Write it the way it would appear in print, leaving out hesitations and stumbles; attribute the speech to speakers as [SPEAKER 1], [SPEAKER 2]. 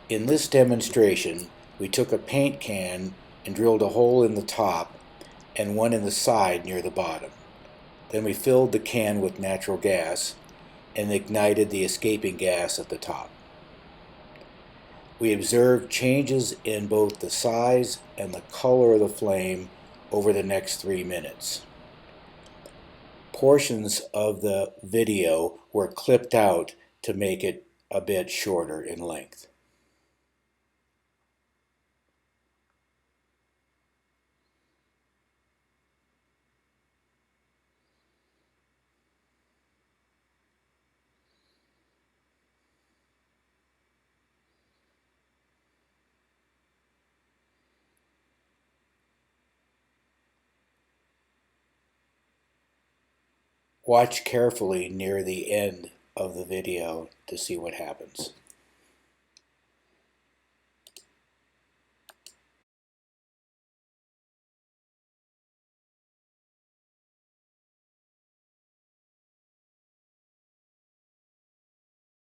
[SPEAKER 1] In this demonstration, we took a paint can and drilled a hole in the top and one in the side near the bottom. Then we filled the can with natural gas and ignited the escaping gas at the top. We observed changes in both the size and the color of the flame over the next 3 minutes. Portions of the video were clipped out to make it a bit shorter in length. Watch carefully near the end of the video to see what happens.